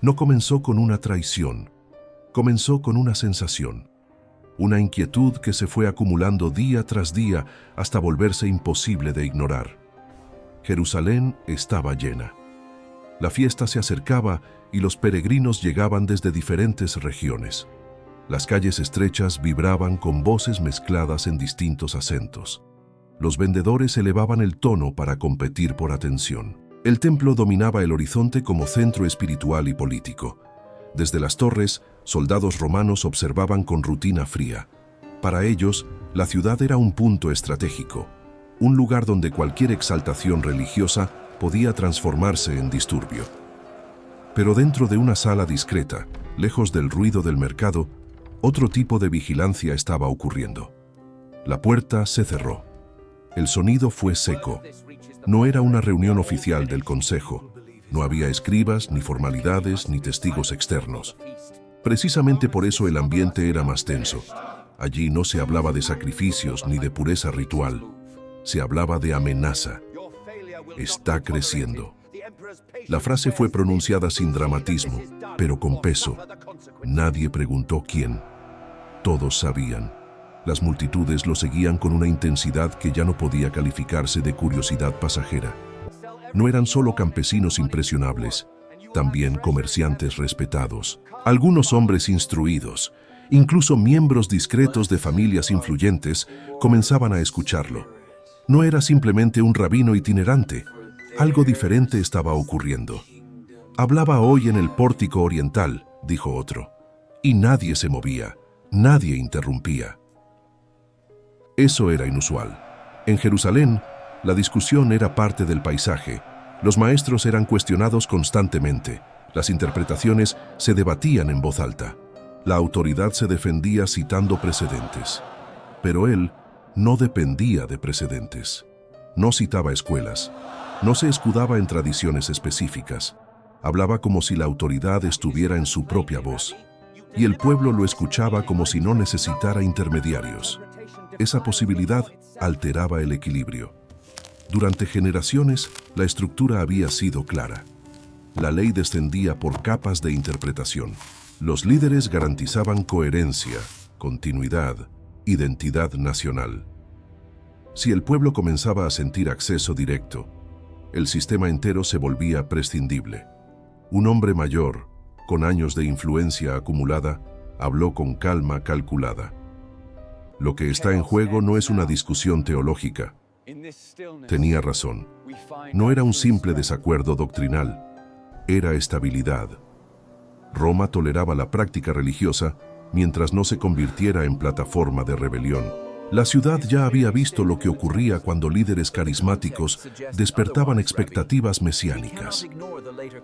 No comenzó con una traición, comenzó con una sensación, una inquietud que se fue acumulando día tras día hasta volverse imposible de ignorar. Jerusalén estaba llena. La fiesta se acercaba y los peregrinos llegaban desde diferentes regiones. Las calles estrechas vibraban con voces mezcladas en distintos acentos. Los vendedores elevaban el tono para competir por atención. El templo dominaba el horizonte como centro espiritual y político. Desde las torres, soldados romanos observaban con rutina fría. Para ellos, la ciudad era un punto estratégico, un lugar donde cualquier exaltación religiosa podía transformarse en disturbio. Pero dentro de una sala discreta, lejos del ruido del mercado, otro tipo de vigilancia estaba ocurriendo. La puerta se cerró. El sonido fue seco. No era una reunión oficial del consejo. No había escribas, ni formalidades, ni testigos externos. Precisamente por eso el ambiente era más tenso. Allí no se hablaba de sacrificios ni de pureza ritual. Se hablaba de amenaza. Está creciendo. La frase fue pronunciada sin dramatismo, pero con peso. Nadie preguntó quién. Todos sabían. Las multitudes lo seguían con una intensidad que ya no podía calificarse de curiosidad pasajera. No eran solo campesinos impresionables, también comerciantes respetados, algunos hombres instruidos, incluso miembros discretos de familias influyentes comenzaban a escucharlo. No era simplemente un rabino itinerante, algo diferente estaba ocurriendo. Hablaba hoy en el pórtico oriental, dijo otro, y nadie se movía, nadie interrumpía. Eso era inusual. En Jerusalén, la discusión era parte del paisaje. Los maestros eran cuestionados constantemente. Las interpretaciones se debatían en voz alta. La autoridad se defendía citando precedentes. Pero él no dependía de precedentes. No citaba escuelas. No se escudaba en tradiciones específicas. Hablaba como si la autoridad estuviera en su propia voz. Y el pueblo lo escuchaba como si no necesitara intermediarios. Esa posibilidad alteraba el equilibrio. Durante generaciones, la estructura había sido clara. La ley descendía por capas de interpretación. Los líderes garantizaban coherencia, continuidad, identidad nacional. Si el pueblo comenzaba a sentir acceso directo, el sistema entero se volvía prescindible. Un hombre mayor, con años de influencia acumulada, habló con calma calculada. Lo que está en juego no es una discusión teológica. Tenía razón. No era un simple desacuerdo doctrinal. Era estabilidad. Roma toleraba la práctica religiosa mientras no se convirtiera en plataforma de rebelión. La ciudad ya había visto lo que ocurría cuando líderes carismáticos despertaban expectativas mesiánicas.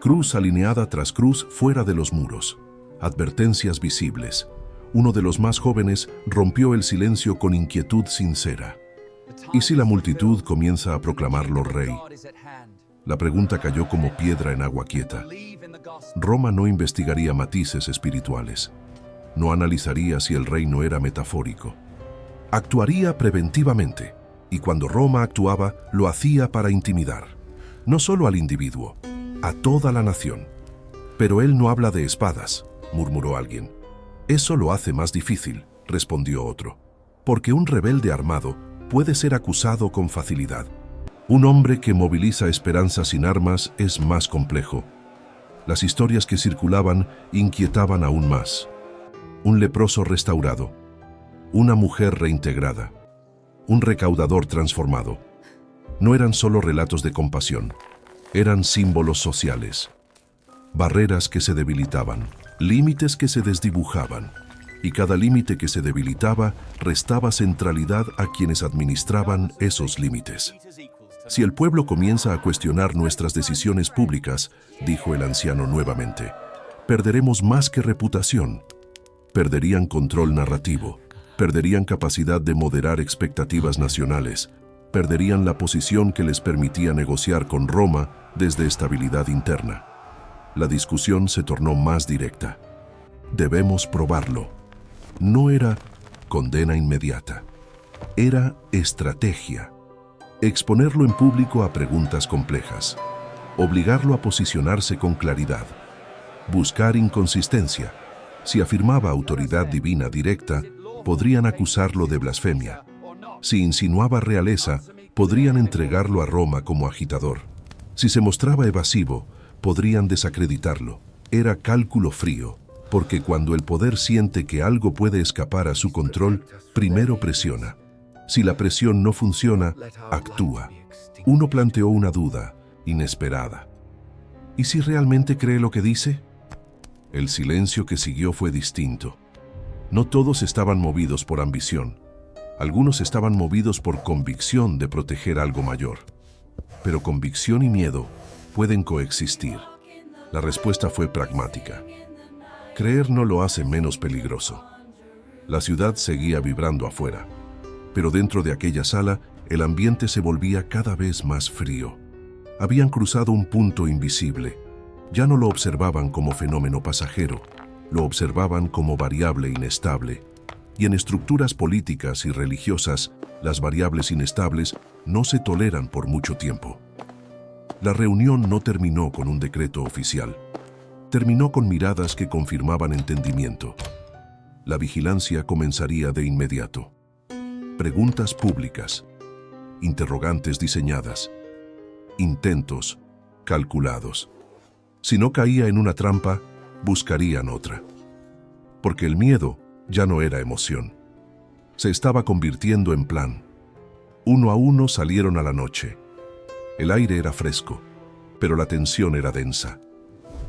Cruz alineada tras cruz fuera de los muros. Advertencias visibles. Uno de los más jóvenes rompió el silencio con inquietud sincera. ¿Y si la multitud comienza a proclamarlo rey? La pregunta cayó como piedra en agua quieta. Roma no investigaría matices espirituales. No analizaría si el reino era metafórico. Actuaría preventivamente, y cuando Roma actuaba, lo hacía para intimidar. No solo al individuo, a toda la nación. Pero él no habla de espadas, murmuró alguien. Eso lo hace más difícil, respondió otro, porque un rebelde armado puede ser acusado con facilidad. Un hombre que moviliza esperanza sin armas es más complejo. Las historias que circulaban inquietaban aún más. Un leproso restaurado, una mujer reintegrada, un recaudador transformado. No eran solo relatos de compasión, eran símbolos sociales. Barreras que se debilitaban, límites que se desdibujaban, y cada límite que se debilitaba restaba centralidad a quienes administraban esos límites. Si el pueblo comienza a cuestionar nuestras decisiones públicas, dijo el anciano nuevamente, perderemos más que reputación. Perderían control narrativo, perderían capacidad de moderar expectativas nacionales, perderían la posición que les permitía negociar con Roma desde estabilidad interna. La discusión se tornó más directa. Debemos probarlo. No era condena inmediata. Era estrategia. Exponerlo en público a preguntas complejas. Obligarlo a posicionarse con claridad. Buscar inconsistencia. Si afirmaba autoridad divina directa, podrían acusarlo de blasfemia. Si insinuaba realeza, podrían entregarlo a Roma como agitador. Si se mostraba evasivo, podrían desacreditarlo. Era cálculo frío, porque cuando el poder siente que algo puede escapar a su control, primero presiona. Si la presión no funciona, actúa. Uno planteó una duda inesperada. ¿Y si realmente cree lo que dice? El silencio que siguió fue distinto. No todos estaban movidos por ambición. Algunos estaban movidos por convicción de proteger algo mayor. Pero convicción y miedo pueden coexistir. La respuesta fue pragmática. Creer no lo hace menos peligroso. La ciudad seguía vibrando afuera, pero dentro de aquella sala el ambiente se volvía cada vez más frío. Habían cruzado un punto invisible. Ya no lo observaban como fenómeno pasajero, lo observaban como variable inestable. Y en estructuras políticas y religiosas, las variables inestables no se toleran por mucho tiempo. La reunión no terminó con un decreto oficial. Terminó con miradas que confirmaban entendimiento. La vigilancia comenzaría de inmediato. Preguntas públicas, interrogantes diseñadas, intentos calculados. Si no caía en una trampa, buscarían otra. Porque el miedo ya no era emoción. Se estaba convirtiendo en plan. Uno a uno salieron a la noche. El aire era fresco, pero la tensión era densa.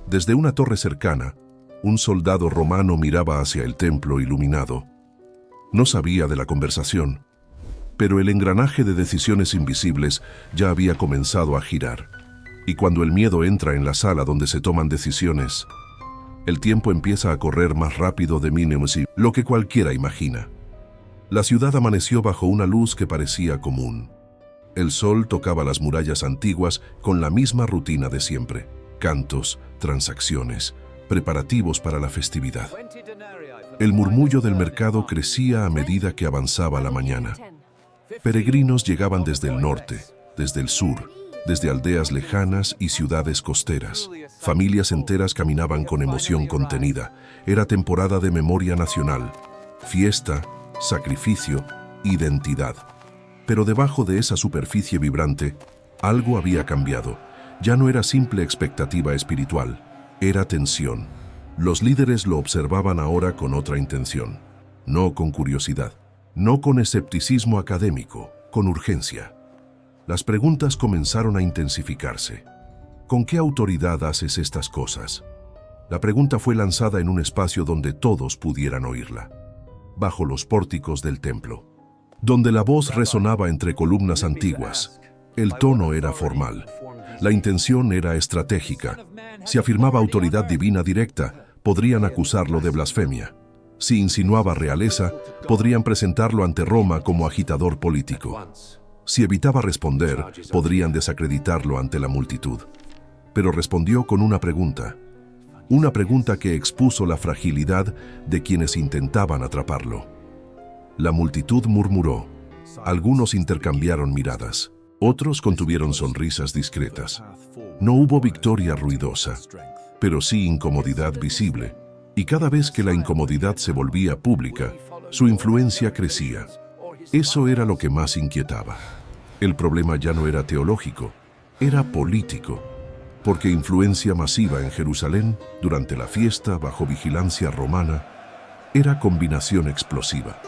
Desde una torre cercana, un soldado romano miraba hacia el templo iluminado. No sabía de la conversación, pero el engranaje de decisiones invisibles ya había comenzado a girar. Y cuando el miedo entra en la sala donde se toman decisiones, el tiempo empieza a correr más rápido de lo que cualquiera imagina. La ciudad amaneció bajo una luz que parecía común. El sol tocaba las murallas antiguas con la misma rutina de siempre. Cantos, transacciones, preparativos para la festividad. El murmullo del mercado crecía a medida que avanzaba la mañana. Peregrinos llegaban desde el norte, desde el sur, desde aldeas lejanas y ciudades costeras. Familias enteras caminaban con emoción contenida. Era temporada de memoria nacional, fiesta, sacrificio, identidad. Pero debajo de esa superficie vibrante, algo había cambiado. Ya no era simple expectativa espiritual, era tensión. Los líderes lo observaban ahora con otra intención, no con curiosidad, no con escepticismo académico, con urgencia. Las preguntas comenzaron a intensificarse. ¿Con qué autoridad haces estas cosas? La pregunta fue lanzada en un espacio donde todos pudieran oírla, bajo los pórticos del templo, donde la voz resonaba entre columnas antiguas. El tono era formal. La intención era estratégica. Si afirmaba autoridad divina directa, podrían acusarlo de blasfemia. Si insinuaba realeza, podrían presentarlo ante Roma como agitador político. Si evitaba responder, podrían desacreditarlo ante la multitud. Pero respondió con una pregunta que expuso la fragilidad de quienes intentaban atraparlo. La multitud murmuró. Algunos intercambiaron miradas. Otros contuvieron sonrisas discretas. No hubo victoria ruidosa, pero sí incomodidad visible. Y cada vez que la incomodidad se volvía pública, su influencia crecía. Eso era lo que más inquietaba. El problema ya no era teológico, era político. Porque influencia masiva en Jerusalén, durante la fiesta bajo vigilancia romana, era combinación explosiva.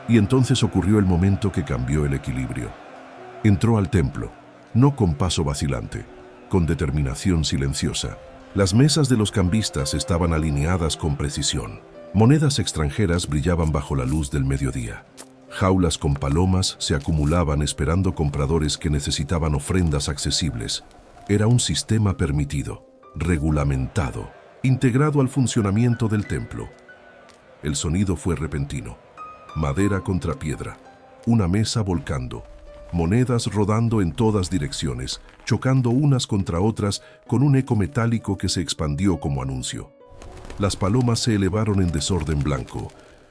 Y entonces ocurrió el momento que cambió el equilibrio. Entró al templo, no con paso vacilante, con determinación silenciosa. Las mesas de los cambistas estaban alineadas con precisión. Monedas extranjeras brillaban bajo la luz del mediodía. Jaulas con palomas se acumulaban esperando compradores que necesitaban ofrendas accesibles. Era un sistema permitido, regulamentado, integrado al funcionamiento del templo. El sonido fue repentino. Madera contra piedra, una mesa volcando, monedas rodando en todas direcciones, chocando unas contra otras con un eco metálico que se expandió como anuncio. Las palomas se elevaron en desorden blanco.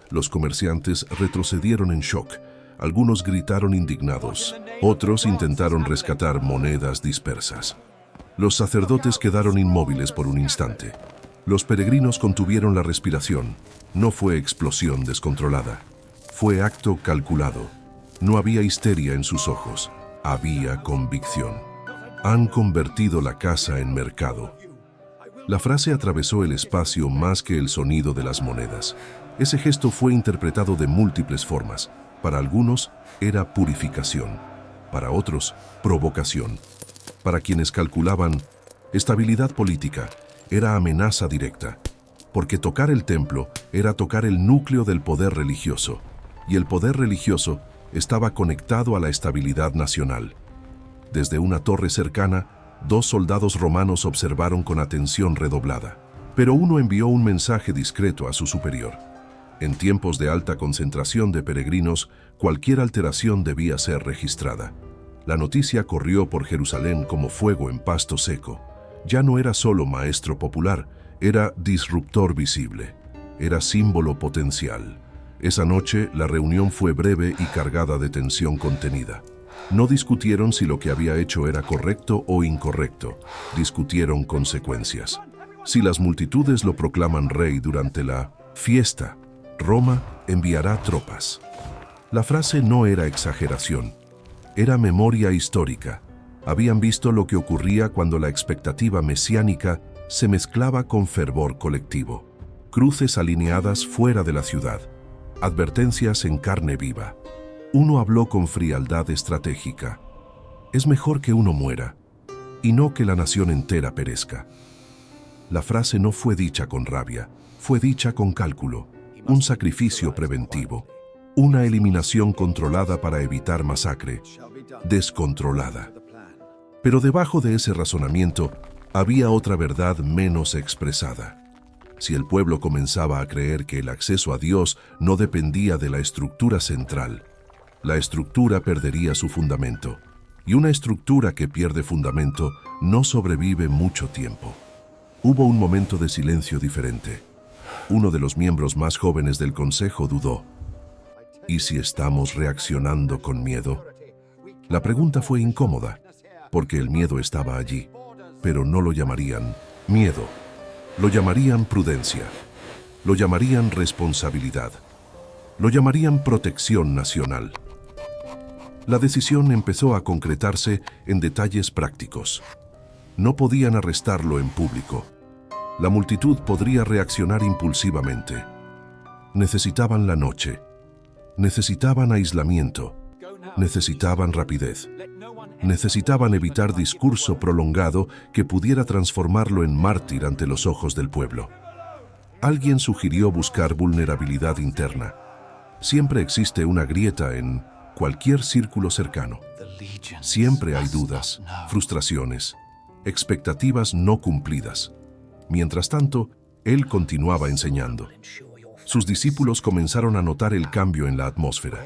Los comerciantes retrocedieron en shock. Algunos gritaron indignados. Otros intentaron rescatar monedas dispersas. Los sacerdotes quedaron inmóviles por un instante. Los peregrinos contuvieron la respiración. No fue explosión descontrolada. Fue acto calculado. No había histeria en sus ojos. Había convicción. Han convertido la casa en mercado. La frase atravesó el espacio más que el sonido de las monedas. Ese gesto fue interpretado de múltiples formas. Para algunos era purificación. Para otros, provocación. Para quienes calculaban estabilidad política, era amenaza directa. Porque tocar el templo era tocar el núcleo del poder religioso. Y el poder religioso estaba conectado a la estabilidad nacional. Desde una torre cercana, 2 soldados romanos observaron con atención redoblada. Pero uno envió un mensaje discreto a su superior. En tiempos de alta concentración de peregrinos, cualquier alteración debía ser registrada. La noticia corrió por Jerusalén como fuego en pasto seco. Ya no era solo maestro popular, era disruptor visible. Era símbolo potencial. Esa noche, la reunión fue breve y cargada de tensión contenida. No discutieron si lo que había hecho era correcto o incorrecto. Discutieron consecuencias. Si las multitudes lo proclaman rey durante la fiesta, Roma enviará tropas. La frase no era exageración. Era memoria histórica. Habían visto lo que ocurría cuando la expectativa mesiánica se mezclaba con fervor colectivo. Cruces alineadas fuera de la ciudad. Advertencias en carne viva. Uno habló con frialdad estratégica. Es mejor que uno muera, y no que la nación entera perezca. La frase no fue dicha con rabia, fue dicha con cálculo, un sacrificio preventivo, una eliminación controlada para evitar masacre, descontrolada. Pero debajo de ese razonamiento había otra verdad menos expresada. Si el pueblo comenzaba a creer que el acceso a Dios no dependía de la estructura central, la estructura perdería su fundamento, y una estructura que pierde fundamento no sobrevive mucho tiempo. Hubo un momento de silencio diferente. Uno de los miembros más jóvenes del consejo dudó. ¿Y si estamos reaccionando con miedo? La pregunta fue incómoda, porque el miedo estaba allí, pero no lo llamarían miedo. Lo llamarían prudencia. Lo llamarían responsabilidad. Lo llamarían protección nacional. La decisión empezó a concretarse en detalles prácticos. No podían arrestarlo en público. La multitud podría reaccionar impulsivamente. Necesitaban la noche. Necesitaban aislamiento. Necesitaban rapidez. Necesitaban evitar discurso prolongado que pudiera transformarlo en mártir ante los ojos del pueblo. Alguien sugirió buscar vulnerabilidad interna. Siempre existe una grieta en cualquier círculo cercano. Siempre hay dudas, frustraciones, expectativas no cumplidas. Mientras tanto, él continuaba enseñando. Sus discípulos comenzaron a notar el cambio en la atmósfera.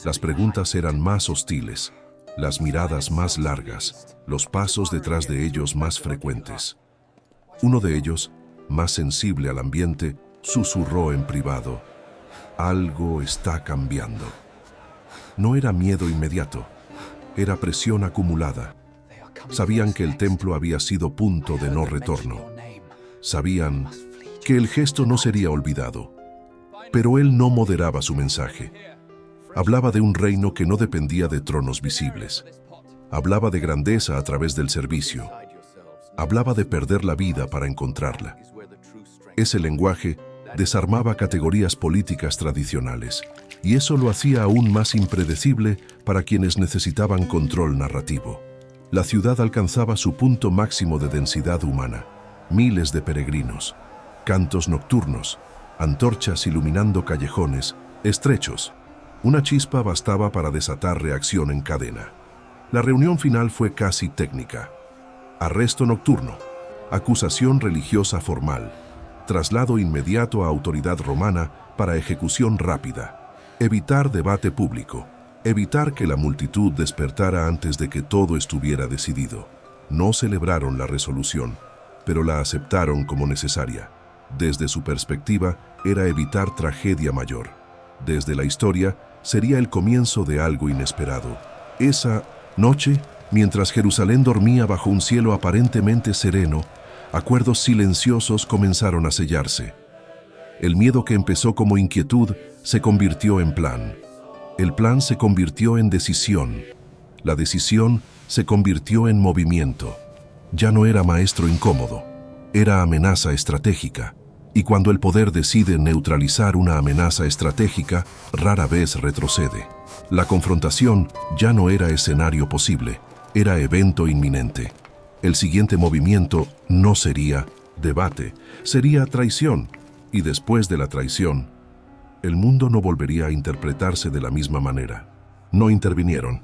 Las preguntas eran más hostiles, las miradas más largas, los pasos detrás de ellos más frecuentes. Uno de ellos, más sensible al ambiente, susurró en privado: algo está cambiando. No era miedo inmediato, era presión acumulada. Sabían que el templo había sido punto de no retorno. Sabían que el gesto no sería olvidado. Pero él no moderaba su mensaje. Hablaba de un reino que no dependía de tronos visibles. Hablaba de grandeza a través del servicio. Hablaba de perder la vida para encontrarla. Ese lenguaje desarmaba categorías políticas tradicionales, y eso lo hacía aún más impredecible para quienes necesitaban control narrativo. La ciudad alcanzaba su punto máximo de densidad humana. Miles de peregrinos, cantos nocturnos, antorchas iluminando callejones estrechos. Una chispa bastaba para desatar reacción en cadena. La reunión final fue casi técnica. Arresto nocturno, acusación religiosa formal, traslado inmediato a autoridad romana para ejecución rápida, evitar debate público, evitar que la multitud despertara antes de que todo estuviera decidido. No celebraron la resolución, pero la aceptaron como necesaria. Desde su perspectiva, era evitar tragedia mayor. Desde la historia, sería el comienzo de algo inesperado. Esa noche, mientras Jerusalén dormía bajo un cielo aparentemente sereno, Acuerdos silenciosos comenzaron a sellarse. El miedo que empezó como inquietud se convirtió en plan. El plan se convirtió en decisión. La decisión se convirtió en movimiento. Ya no era maestro incómodo, era amenaza estratégica. Y cuando el poder decide neutralizar una amenaza estratégica, rara vez retrocede. La confrontación ya no era escenario posible, era evento inminente. El siguiente movimiento no sería debate, sería traición. Y después de la traición, el mundo no volvería a interpretarse de la misma manera. No intervinieron.